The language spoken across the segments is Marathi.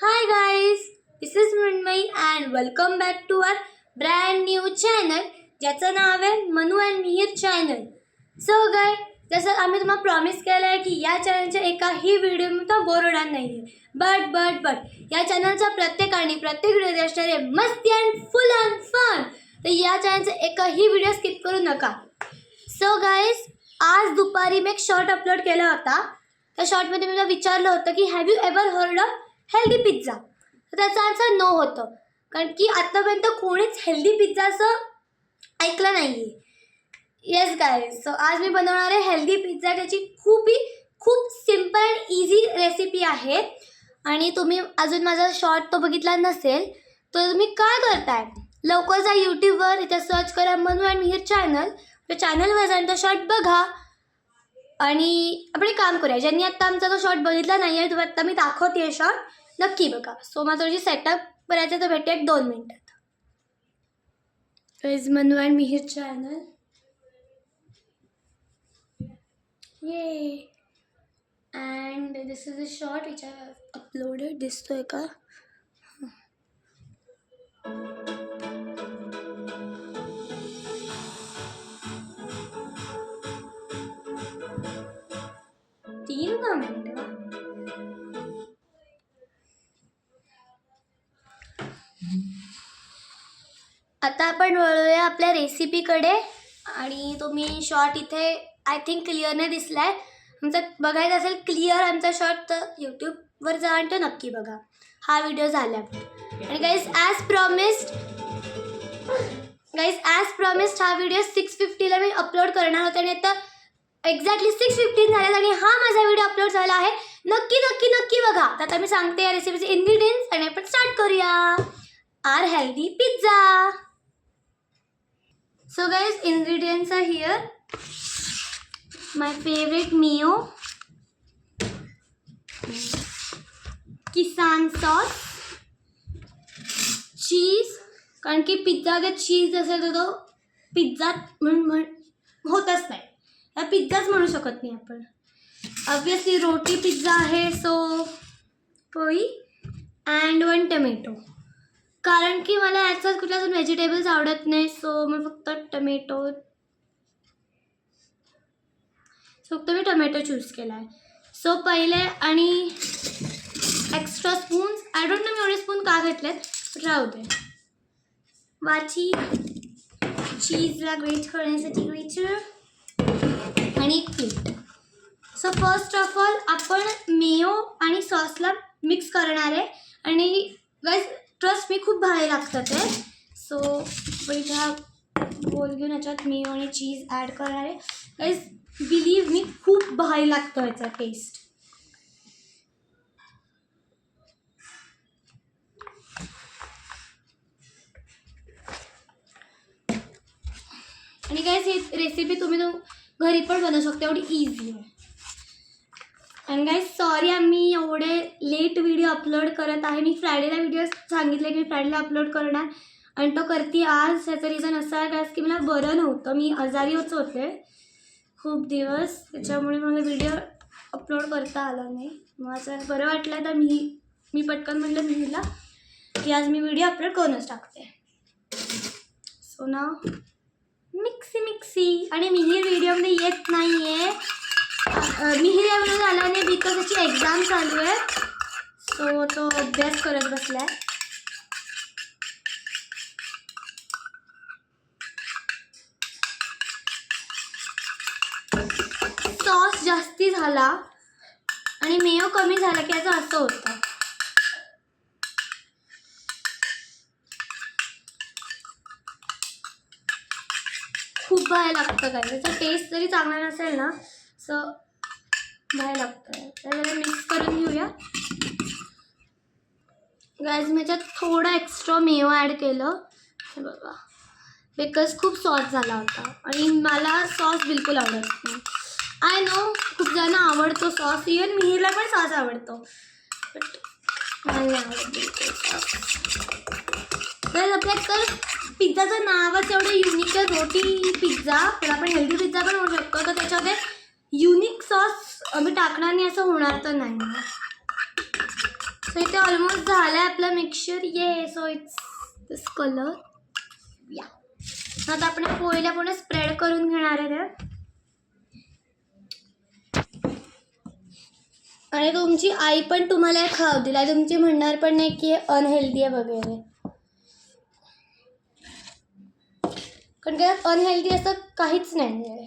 Hi guys, this is Mrinmay and welcome back to our brand new channel ज्याचं नाव आहे Manu and Mihir channel. So guy, जसं आम्ही तुम्हाला प्रॉमिस केलं आहे की या चॅनलच्या एकाही व्हिडिओमध्ये बोर होणार नाही आहे. बट या चॅनलचा प्रत्येक व्हिडिओ असणार आहे मस्ती अँड फुल अँड फन. तर या चॅनलचा एकाही व्हिडिओ स्किप करू नका. सो गाईज, आज दुपारी मी एक शॉर्ट अपलोड केला होता. त्या शॉर्टमध्ये मी मला विचारलं होतं की have you ever heard of healthy pizza. तर त्याचा आन्सर नो होतं, कारण की आत्तापर्यंत कोणीच हेल्दी पिझ्झाचं ऐकलं नाही आहे. येस गाईज, सो आज मी बनवणार आहे हेल्दी पिझ्झा. त्याची खूप सिम्पल अँड इझी रेसिपी आहे. आणि तुम्ही अजून माझा शॉर्ट तो बघितला नसेल तर तुम्ही काय करताय, लवकर जा यूट्यूबवर, इथे सर्च करा मनू अँड मिहिर चॅनल. त्या चॅनलवर जाऊन तो शॉर्ट बघा. आणि आपण एक काम करूया, ज्यांनी आत्ता आमचा तो शॉर्ट बघितला नाही आहे, आत्ता मी दाखवते शॉर्ट, नक्की बघा. सो मला थोडी सेटअप करायचं तर भेटते 1-2 मिनिटात. Is Manu and Mihir channel. Yeah and this is a short which I have uploaded. दिसतोय का? मिनिट. आता आपण वळूया आपल्या रेसिपीकडे. आणि तुम्ही शॉर्ट इथे आय थिंक क्लिअर नाही दिसला आहे. आमचा बघायचं असेल क्लिअर आमचा शॉर्ट तर यूट्यूबवर जा आणि तो नक्की बघा हा व्हिडिओ झाला. आणि गाईज ॲज प्रॉमिस्ड हा व्हिडिओ 6:50ला मी अपलोड करणार होते आणि आता एक्झॅक्टली 6:15 झाले आणि हा माझा व्हिडिओ अपलोड झाला आहे. नक्की बघा. तर आता मी सांगते या रेसिपीचे इन्ग्रेडियंट्स आणि आपण स्टार्ट करूया our healthy pizza. So guys, ingredients are here. My favorite mayo, Kissan sauce, cheese. कारण की पिझ्झा जर चीज असेल तर तो पिझ्झा होतच नाही, हा पिझ्झाच म्हणू शकत नाही आपण. ऑब्वियसली रोटी पिझ्झा आहे, सो पोळी अँड 1 टमॅटो. कारण की मला याच्यात कुठल्या व्हेजिटेबल्स आवडत नाही, सो मी फक्त मी टमॅटो चूज केला आहे. सो पहिले आणि extra spoons, I don't know मी एवढे स्पून का घेतलेत, राहू दे. वाची चीजला ग्रेट करण्यासाठी ग्रेटर आणि पीठ. सो फर्स्ट ऑफ ऑल आपण मेयो आणि सॉसला मिक्स करणार आहे. आणि गाईज ट्रस्ट मी खूप भारी लागतं ते. सो पहिला बोल घेऊन याच्यात मेयो आणि चीज ॲड करणार आहे. गाईज बिलीव्ह मी, खूप भारी लागतं याचा टेस्ट. आणि गाईज ही रेसिपी तुम्ही घरी पण बनवू शकता, एवढी इझी आहे. आणि गाईज सॉरी आम्ही एवढे लेट व्हिडिओ अपलोड करत आहे. मी फ्रायडेला व्हिडिओ सांगितले की मी फ्रायडेला अपलोड करणार आणि तो करते आज. त्याचं रिझन असं आहे गाईज की मला बरं नव्हतं, मी आजारीच होते खूप दिवस, त्याच्यामुळे मला व्हिडिओ अपलोड करता आला नाही. मग असं बरं वाटलं तर मी पटकन म्हटलं मिहिरला की आज मी व्हिडिओ अपलोड करूनच टाकते. सो ना मिक्सी आणि मिहिर व्हिडिओमध्ये येत नाही आहे. मिहिर या व्हिडिओ झाला नाही बिकॉज त्याची एक्झाम चालू आहे, सो तो अभ्यास करत बसला आहे. सॉस जास्ती झाला आणि मेयो कमी झाला की याचं असं होतं. खूप भारी लागतं काय, त्याचा टेस्ट जरी चांगला नसेल ना, सो भारी लागतं. तर मिक्स करून घेऊया. गाईज मी याच्यात थोडं एक्स्ट्रा मेयो ॲड केलं हे बघा, बिकॉज खूप सॉस झाला होता आणि मला सॉस बिलकुल आवडत नाही. आय नो खूप जण आवडतो सॉस, इवन मिहिरला पण सॉस आवडतो, बट मला नाही आवडत बिलकुल सॉस. तर आपल्या तर पिझ्झाचं नावच एवढं युनिक आहे, रोटी पिझ्झा. पण आपण हेल्दी पिझ्झा पण होऊ शकतो, तर त्याच्यामध्ये युनिक सॉस आम्ही टाकणार नाही असं होणार तर नाही. सो इथे ऑलमोस्ट झालं आहे आपलं मिक्सचर. ये सो इट्स दिस कलर. या आता आपण पोळीला पूर्ण स्प्रेड करून घेणार आहे ते. आणि तुमची आई पण तुम्हाला खाऊ दिला, तुमची म्हणणार पण नाही की अनहेल्दी आहे वगैरे, कारण की अनहेल्दी असं काहीच नाही आहे.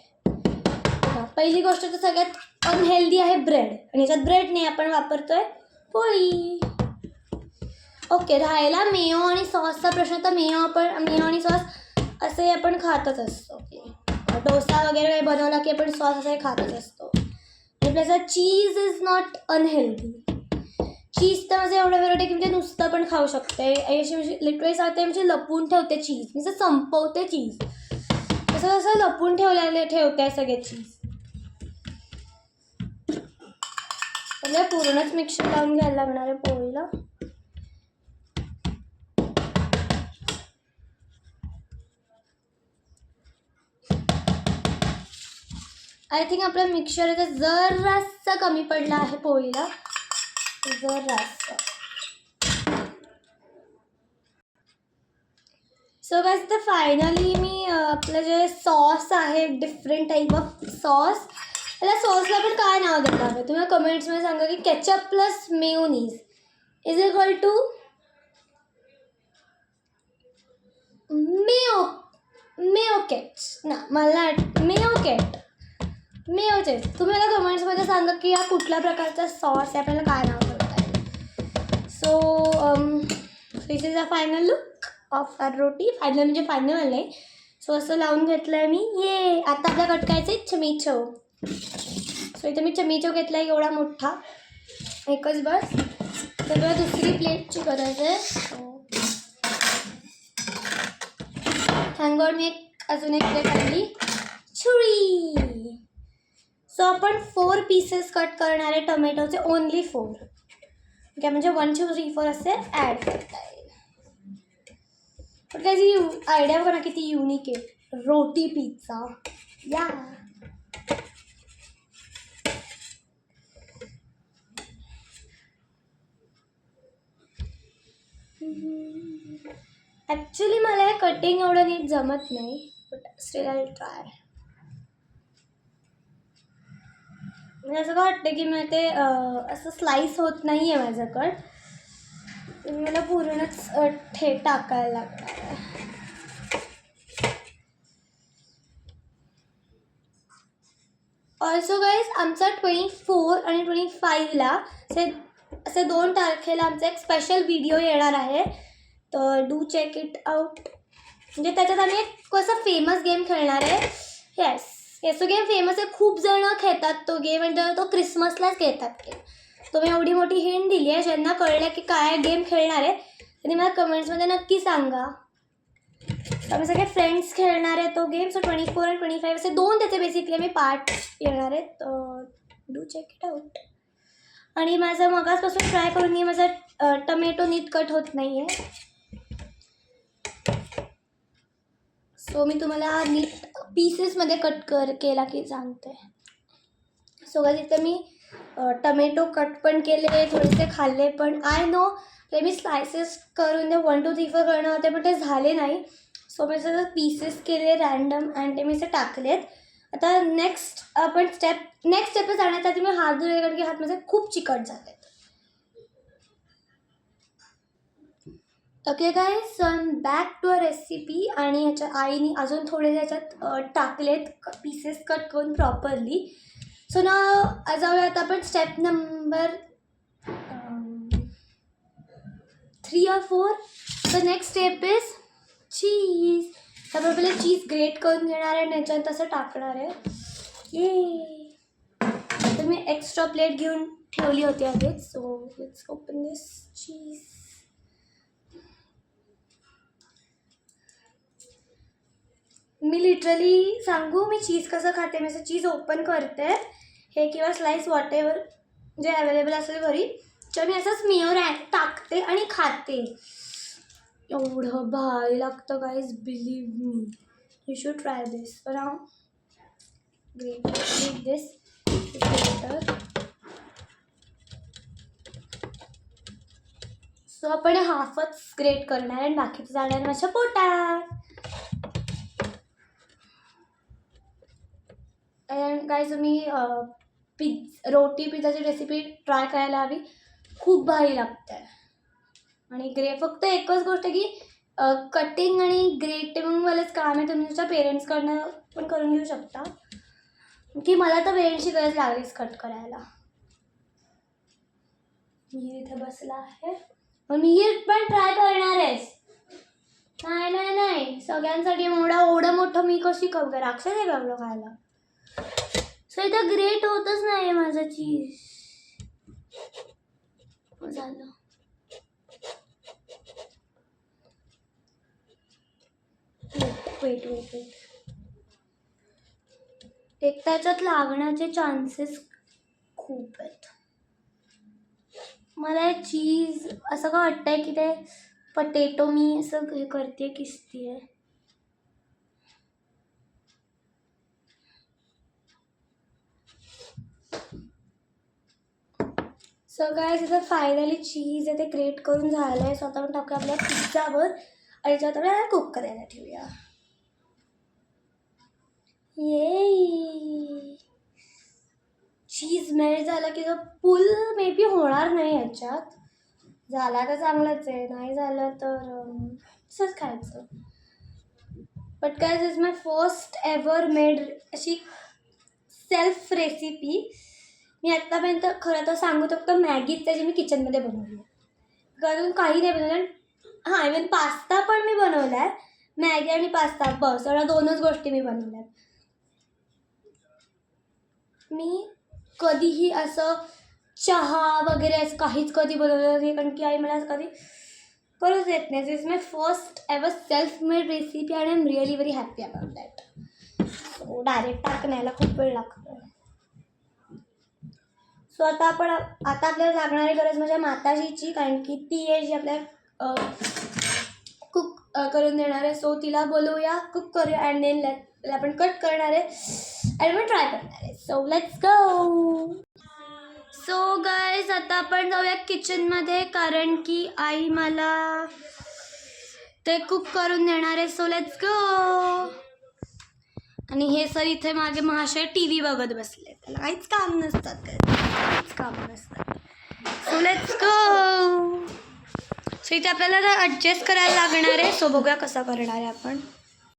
पहिली गोष्ट तर सगळ्यात अनहेल्दी आहे ब्रेड, आणि याच्यात ब्रेड नाही, आपण वापरतोय पोळी. ओके, राहिला मेयो आणि सॉसचा प्रश्न. तर मेयो आणि सॉस असे आपण खातच असतो. डोसा वगैरे काही बनवला की आपण सॉस असे खातच असतो. आणि plus cheese is not unhealthy. Cheese तर माझं एवढं वेळ की म्हणजे नुसतं पण खाऊ शकते. अशी म्हणजे लिटरली सांगते, म्हणजे लपून ठेवते चीज, म्हणजे संपवते चीज, तसं तसं लपून ठेवते सगळे चीज. म्हणजे पूर्णच मिक्सर लावून घ्यायला लागणार आहे पोळीला. आय थिंक आपलं मिक्सचर इथं जरासं कमी पडलं आहे पोळीला, जरासं. सो गाईज, तर फायनली मी आपलं जे सॉस आहे, डिफरंट टाईप ऑफ सॉस, त्याला सॉसला पण काय नाव देणार आहे तुम्ही कमेंट्समध्ये सांगा की ketchup plus mayonnaise is equal to mayoket ना, मला मेयोचेच. तुम्ही मला कमेंट्समध्ये सांगा की या कुठल्या प्रकारचा सॉस आहे, आपल्याला काय नाव करता येईल. So this is a final look of our roti. Final म्हणजे फायनल आहे. सो असं लावून घेतलं आहे मी. ये आता आपल्या कटकायचं आहे चमिचो. सो इथे मी चमिचो घेतला आहे एवढा मोठा, एकच बस. तर मला दुसरी प्लेटची गरज आहे. थँक गॉड मी अजून एक प्लेट आणली, छुरी. सो आपण 4 पीसेस कट करणार आहे टोमॅटोचे, ओनली 4. ओके, म्हणजे 1 2 3 4 असे ॲड करता येईल. पण त्याची आयडिया बघा ना किती युनिक आहे, रोटी पिझ्झा. या ॲक्च्युली मला हे कटिंग एवढं नीट जमत नाही, but still I will try. म्हणजे असं काय वाटतं की मग ते असं स्लाईस होत नाही आहे माझं कट, मला पूर्णच टाकायला लागणार आहे. ऑल्सो गाईज, आमचा 24 आणि 25ला असे 2 तारखेला आमचा एक स्पेशल व्हिडिओ येणार आहे, तर डू चेक इट आउट. म्हणजे त्याच्यात आम्ही एक कसं फेमस गेम खेळणार आहे. येस, तो गेम फेमस आहे, खूप जण खेळतात तो गेम, आणि तो क्रिसमसलाच खेळतात गेम. तो मी एवढी मोठी हिंट दिली आहे. ज्यांना कळलं की काय गेम खेळणार आहे त्यांनी मला कमेंट्समध्ये नक्की सांगा. आम्ही सगळे फ्रेंड्स खेळणार आहे तो गेम. सो 24 आणि 25 असे 2 त्याचे बेसिकली आम्ही पार्ट येणार आहेत, तर डू चेक इट आउट. आणि माझं मगासपासून ट्राय करून मी माझा टमॅटो नीट कट होत नाही आहे, सो मी तुम्हाला नीट पीसेसमध्ये कट केला की सांगते. सो गाईज, इथे मी टमॅटो कट पण केले, थोडेसे खाल्ले पण. आय नो ते मी स्लायसेस करून ते 1 2 3 4 करणं होते, पण ते झाले नाही. सो मी सगळं पीसेस केले रँडम आणि ते मी असे टाकलेत. आता नेक्स्ट स्टेपला जाण्याच्या आधी मी हात धुले, कारण की हात माझे खूप चिकट झाले. Okay guys, so I am back to a recipe. आणि ह्याच्या आईने अजून थोडे ह्याच्यात टाकलेत पीसेस कट करून प्रॉपरली. सो ना जाऊया आता आपण step number 3 or 4. The next step is cheese. तर आपण पहिले चीज ग्रेट करून घेणार आहे आणि ह्याच्यात तसं टाकणार आहे. ये तर मी एक्स्ट्रा प्लेट घेऊन ठेवली होती आधीच. So let's open this cheese. Me literally सांगू, मी चीज कसं खाते, मी असं चीज ओपन करते हे किंवा स्लाईस वॉटेवर जे अवेलेबल असेल घरी, तर मी असंच मेयो टाकते आणि खाते. एवढं भारी लागतं guys, believe me. You should try this. Now great this better. So आपण हाफच ग्रेट करणार आणि बाकीचं जाणार माझ्या पोटात. काय तुम्ही रोटी पिझ्झाची रेसिपी ट्राय करायला हवी. खूप भारी लागते. आणि फक्त एकच गोष्ट की कटिंग आणि ग्रेटिंगवालेच काम आहे. तुम्ही तुमच्या पेरेंट्सकडनं पण करून घेऊ शकता, की मला तर पेरेंट्सची गरज लागलीच कट करायला. मी इथे बसला आहे पण मी पण ट्राय करणार आहेस. नाही नाही नाही, सगळ्यांसाठी एवढं मोठं मी कशी करू? राक्षस आहे का एवढं खायला? सो इथं ग्रेट होतच नाही माझं चीज. झालं. वेट एक त्याच्यात लागण्याचे चान्सेस खूप आहेत. मला चीज असं का वाटतंय की ते पटेटो मी असं हे करते किसतीये. सो गाइस इथं फायनली चीज आहे ते ग्रेट करून झालं आहे. स्वतः पण टाकूया आपल्या पिझ्झावर आणि त्यात आपल्याला कुक करायला ठेवूया. ये चीज मेल्ट झाला की जो पुल मे बी होणार नाही याच्यात. झाला तर चांगलंच आहे, नाही झालं तर असंच खायचं. But guys is my first ever made अशी सेल्फ रेसिपी. मी आत्तापर्यंत खरं तर सांगू तर मॅगीच त्याची मी किचनमध्ये बनवली आहे. कारण काही नाही बनवलं. हां, इवन पास्ता पण मी बनवला आहे. मॅगी आणि पास्ता बस एवढ्या 2च गोष्टी मी बनवल्या आहेत. मी कधीही असं चहा वगैरे असं काहीच कधी बनवलं नाही, कारण की आई मला कधी करूच येत नाही. This is my first ever self made recipe आणि I am really very happy about that. So direct टाकण्याला खूप वेळ लागतो. सो आता आपल्याला लागणारी गरज म्हणजे माताजीची, कारण की ती आहे जी आपल्याला कुक करून देणार आहे. सो तिला बोलवूया, कुक करूया अँड देन आपण कट करणार आहे आणि आपण ट्राय करणार आहे. So let's go. So guys आता आपण जाऊया किचनमध्ये, कारण की आई मला ते कुक करून देणार आहे. So let's go. आणि हे सर इथे मागे महाशय TV बघत बसले. त्याला काहीच काम नसतात, काहीच काम नसतात. So let's go. सो इथे आपल्याला ॲडजस्ट करायला लागणार आहे. सो बघूया कसं करणार आहे आपण.